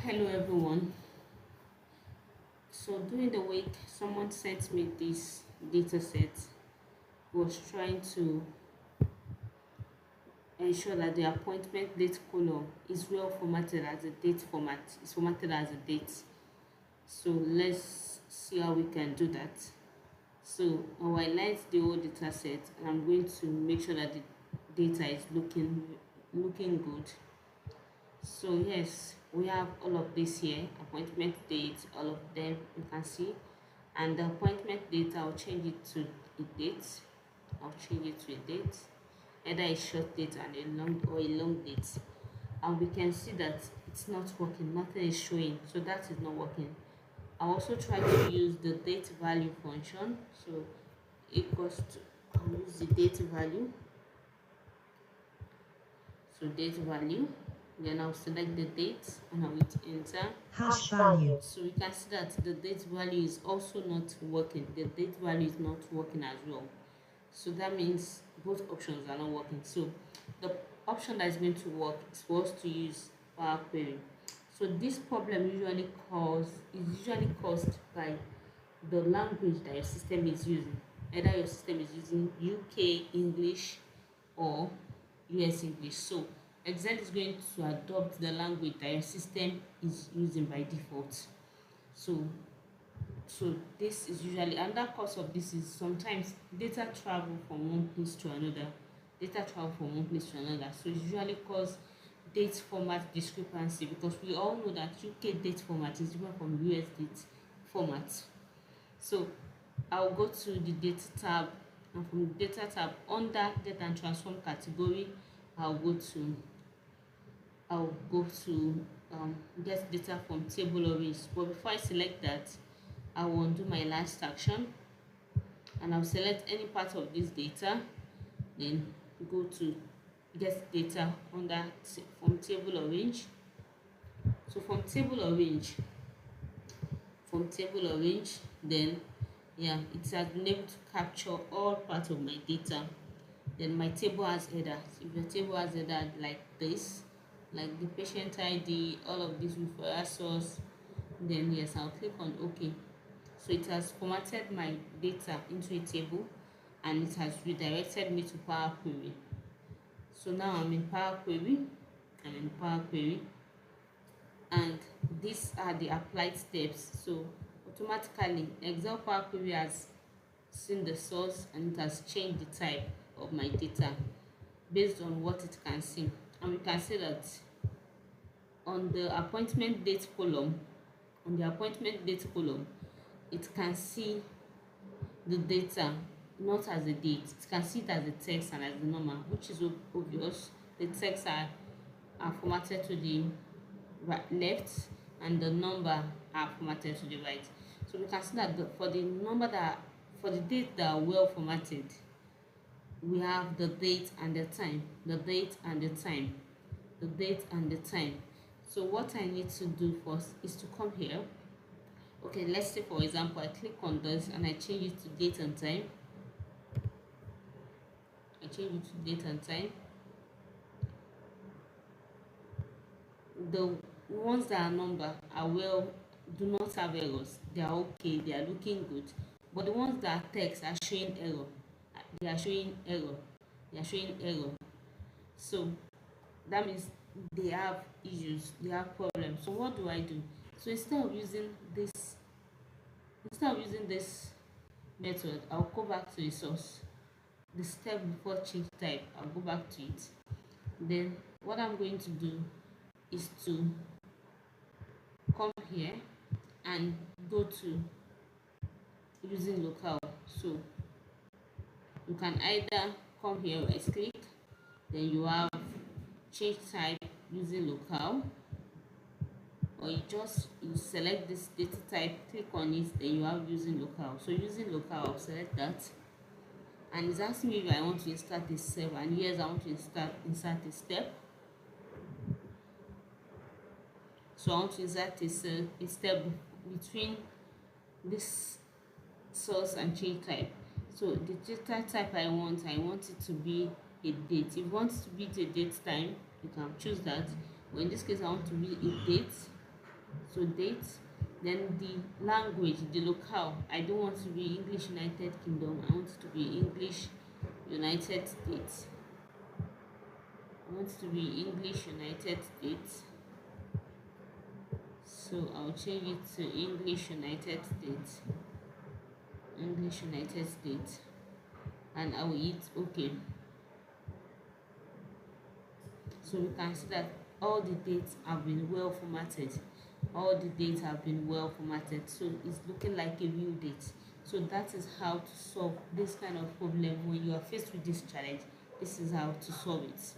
Hello everyone. So during the week, someone sent me this data set. Was trying to ensure that the appointment date column is well formatted as a date format. Is formatted as a date. So let's see how we can do that. So I'll highlight the whole data set and I'm going to make sure that the data is looking good. So yes, we have all of this here, appointment date, all of them you can see. And the appointment date, I'll change it to a date. I'll change it to a date, either a short date and a long date. And we can see that it's not working, nothing is showing, so that is not working. I also try to use the date value function. So equals to, I'll use the date value. So date value, then I'll select the date and I'll hit enter. Hash value. So we can see that the date value is also not working. The date value is not working as well. So that means both options are not working. So the option that is going to work is for us to use Power Query. So this problem is usually caused by the language that your system is using. Either your system is using UK English or US English. So Excel is going to adopt the language that your system is using by default. So this is usually another cause of this is sometimes data travel from one place to another. So it usually cause date format discrepancy, because we all know that UK date format is different from US date format. So I'll go to the data tab, and from the data tab under data and transform category, I'll go to get data from table orange. But before I select that, I will undo my last action and I'll select any part of this data, then go to get data from table orange. So from table orange, then yeah, it has been able to capture all parts of my data. Then my table has header. If your table has header like this, like the patient ID, all of these referral source, then yes, I'll click on OK. So it has formatted my data into a table and it has redirected me to Power Query. So now I'm in Power Query. And these are the applied steps. So automatically Excel Power Query has seen the source and it has changed the type of my data based on what it can see. And we can see that on the appointment date column, it can see the data not as a date. It can see it as a text and as the number, which is obvious. The text are formatted to the left and the number are formatted to the right. So we can see that for the date that are well formatted, we have the date and the time, So what I need to do first is to come here. Okay, let's say for example I click on this and I change it to date and time. The ones that are number are do not have errors. They are okay, they are looking good. But the ones that are text are showing error. They are showing error. So that means they have issues, they have problems. So what do I do? So instead of using this method, I'll go back to the source. The step before change type, I'll go back to it. Then what I'm going to do is to come here and go to using locale. So you can either come here, right click, then you have change type using locale, or you select this data type, click on it, then you have using locale. So using locale, I'll select that, and it's asking me if I want to insert a step, and yes, I want to insert a step. So I want to insert a step between this source and change type. So the data type I want it to be a date. If you want it to be a date time, you can choose that. But in this case, I want to be a date. So date, then the language, the locale. I don't want to be English United Kingdom, I want it to be English United States. I want it to be English United States. So I'll change it to English United States. English United States. And I will hit OK. So we can see that all the dates have been well formatted. All the dates have been well formatted. So it's looking like a real date. So that is how to solve this kind of problem when you are faced with this challenge. This is how to solve it.